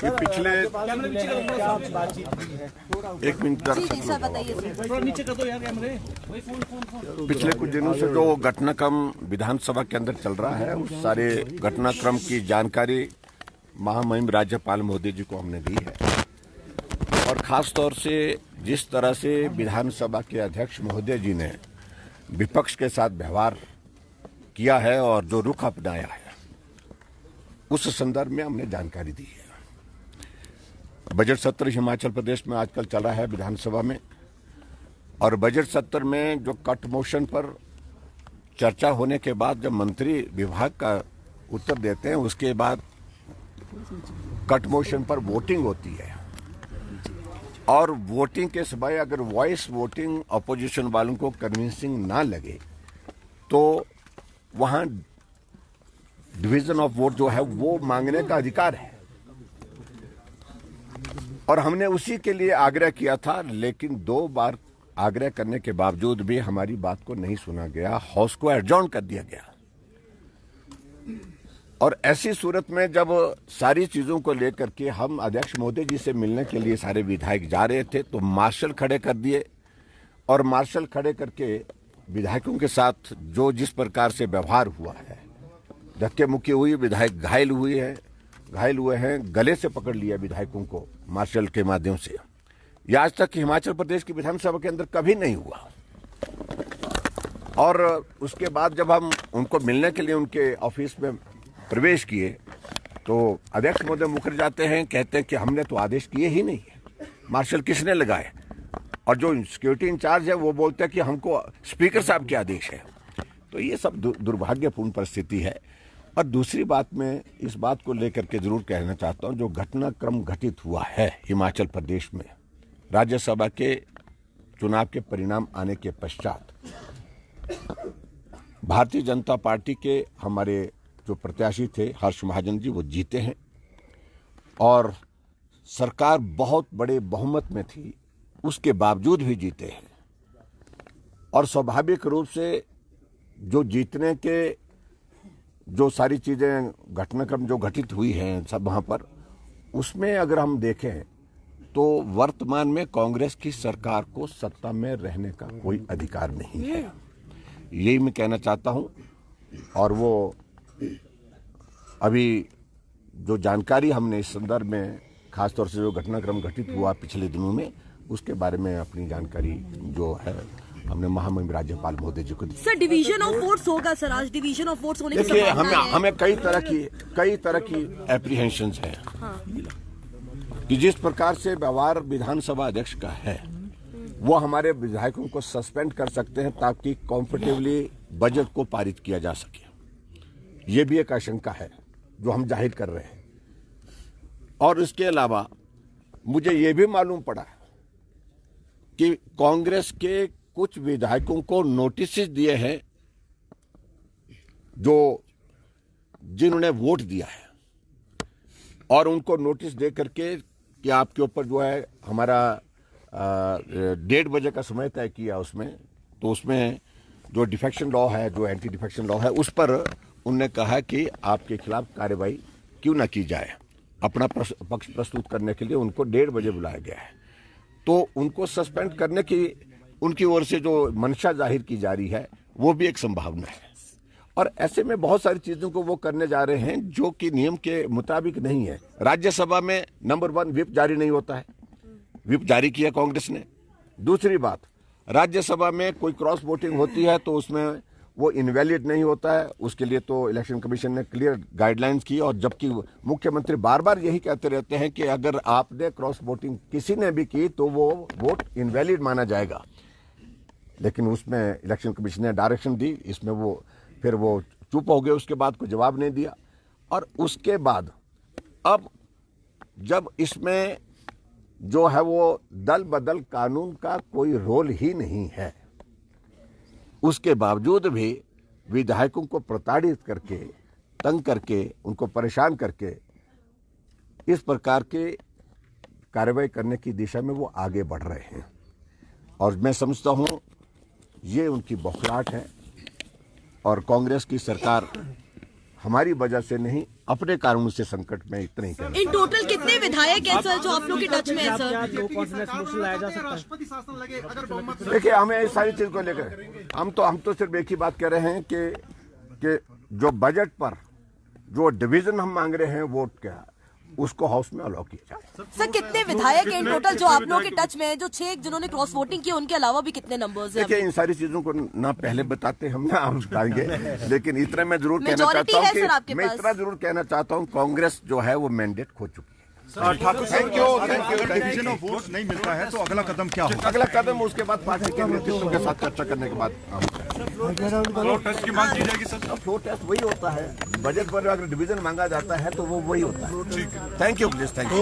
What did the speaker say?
कि पिछले एक मिनट पिछले कुछ दिनों से जो घटनाक्रम विधानसभा के अंदर चल रहा है, उस सारे घटनाक्रम की जानकारी महामहिम राज्यपाल महोदय जी को हमने दी है। और खास तौर से जिस तरह से विधानसभा के अध्यक्ष महोदय जी ने विपक्ष के साथ व्यवहार किया है और जो रुख अपनाया है, उस संदर्भ में हमने जानकारी दी है। बजट सत्र हिमाचल प्रदेश में आजकल चल रहा है विधानसभा में, और बजट सत्र में जो कट मोशन पर चर्चा होने के बाद जब मंत्री विभाग का उत्तर देते हैं, उसके बाद कट मोशन पर वोटिंग होती है। और वोटिंग के समय अगर वॉइस वोटिंग अपोजिशन वालों को कन्विंसिंग ना लगे तो वहां डिवीजन ऑफ वोट जो है वो मांगने का अधिकार है। और हमने उसी के लिए आग्रह किया था, लेकिन 2 बार आग्रह करने के बावजूद भी हमारी बात को नहीं सुना गया, हाउस को एडजॉर्न कर दिया गया। और ऐसी सूरत में जब सारी चीजों को लेकर के हम अध्यक्ष महोदय जी से मिलने के लिए सारे विधायक जा रहे थे, तो मार्शल खड़े कर दिए। और मार्शल खड़े करके विधायकों के साथ जो जिस प्रकार से व्यवहार हुआ है, धक्के मुक्की हुई, विधायक घायल हुए हैं, गले से पकड़ लिया विधायकों को मार्शल के माध्यम से। यह आज तक हिमाचल प्रदेश की विधानसभा के अंदर कभी नहीं हुआ। और उसके बाद जब हम उनको मिलने के लिए उनके ऑफिस में प्रवेश किए तो अध्यक्ष महोदय मुकर जाते हैं, कहते हैं कि हमने तो आदेश किए ही नहीं है, मार्शल किसने लगाए। और जो सिक्योरिटी इंचार्ज है वो बोलते हैं कि हमको स्पीकर साहब के आदेश है। तो ये सब दुर्भाग्यपूर्ण परिस्थिति है। और दूसरी बात मैं इस बात को लेकर के जरूर कहना चाहता हूं, जो घटनाक्रम घटित हुआ है हिमाचल प्रदेश में राज्यसभा के चुनाव के परिणाम आने के पश्चात, भारतीय जनता पार्टी के हमारे जो प्रत्याशी थे हर्ष महाजन जी, वो जीते हैं और सरकार बहुत बड़े बहुमत में थी, उसके बावजूद भी जीते हैं। और स्वाभाविक रूप से जो जीतने के जो सारी चीजें घटनाक्रम जो घटित हुई हैं सब वहां पर, उसमें अगर हम देखें तो वर्तमान में कांग्रेस की सरकार को सत्ता में रहने का कोई अधिकार नहीं है, यही मैं कहना चाहता हूं। और वो अभी जो जानकारी हमने इस संदर्भ में खासतौर से जो घटनाक्रम घटित हुआ पिछले दिनों में, उसके बारे में अपनी जानकारी जो है हमने महामहिम राज्यपाल महोदय जी को दी। सर, डिवीजन ऑफ फोर्स होगा सर, आज डिवीजन ऑफ फोर्स होने की देखिए, संभावना है। हमें कई तरह की एप्रीहेंशंस है। हाँ। कि जिस प्रकार से व्यवहार विधानसभा अध्यक्ष का है, वो हमारे विधायकों को सस्पेंड कर सकते हैं ताकि कंफर्टेबली बजट को पारित किया जा सके। ये भी एक आशंका है जो हम जाहिर कर रहे हैं। और इसके अलावा मुझे ये भी मालूम पड़ा कि कांग्रेस के कुछ विधायकों को नोटिस दिए हैं जो जिन्होंने वोट दिया है, और उनको नोटिस दे करके कि आपके ऊपर जो है हमारा 1:30 बजे का समय तय किया उसमें, तो उसमें जो डिफेक्शन लॉ है, जो एंटी डिफेक्शन लॉ है, उस पर उनने कहा कि आपके खिलाफ कार्रवाई क्यों ना की जाए। अपना पक्ष प्रस्तुत करने के लिए उनको 1:30 बजे बुलाया गया है। तो उनको सस्पेंड करने की उनकी ओर से जो मंशा जाहिर की जा रही है, वो भी एक संभावना है। और ऐसे में बहुत सारी चीजों को वो करने जा रहे हैं जो कि नियम के मुताबिक नहीं है। राज्यसभा में नंबर 1 व्हिप जारी नहीं होता है, व्हिप जारी किया कांग्रेस ने। दूसरी बात, राज्यसभा में कोई क्रॉस वोटिंग होती है तो उसमें वो इनवैलिड नहीं होता है, उसके लिए तो इलेक्शन कमीशन ने क्लियर गाइडलाइंस की। और जबकि मुख्यमंत्री बार बार यही कहते रहते हैं कि अगर आपने क्रॉस वोटिंग किसी ने भी की तो वो वोट इनवैलिड माना जाएगा, लेकिन उसमें इलेक्शन कमीशन ने डायरेक्शन दी, इसमें वो फिर वो चुप हो गए, उसके बाद कोई जवाब नहीं दिया। और उसके बाद अब जब इसमें जो है वो दल बदल कानून का कोई रोल ही नहीं है, उसके बावजूद भी विधायकों को प्रताड़ित करके, तंग करके, उनको परेशान करके इस प्रकार के कार्रवाई करने की दिशा में वो आगे बढ़ रहे हैं। और मैं समझता हूं ये उनकी बौखलाहट है। और कांग्रेस की सरकार हमारी वजह से नहीं, अपने कारणों से संकट में, इतना ही कहना। इन टोटल कितने विधायक हैं सर जो आप लोग के टच में है सर? राष्ट्रपति शासन लगे अगर बहुमत। देखिए, हमें इस सारी चीज को लेकर हम तो सिर्फ एक ही बात कह रहे हैं कि जो बजट पर जो डिवीजन हम मांग रहे हैं वोट क्या, उसको हाउस में अलाउ किया जाए। सर कितने विधायक हैं इन टोटल जो आप लोग के टच में है, जो 6 जिन्होंने क्रॉस वोटिंग की, उनके अलावा भी कितने नंबर्स हैं? देखिए, इन सारी चीजों को ना पहले बताते हम ना हम बताएंगे, लेकिन इतना मैं जरूर कहना Majority चाहता है सर हूँ आपके कि मैं पास। इतना जरूर कहना चाहता हूँ, कांग्रेस जो है वो मैंडेट खो चुकी है। ठाकुर साहब, अगर डिवीजन ऑफ वोट्स नहीं मिलता है तो अगला कदम क्या होगा? अगला कदम उसके बाद पार्टी के नेतृत्व के साथ चर्चा करने के बाद फ्लोर टेस्ट की मांग की जाएगी सर। फ्लोर टेस्ट वही होता है, बजट पर अगर डिवीजन मांगा जाता है तो वो वही होता है। Thank you please, thank you.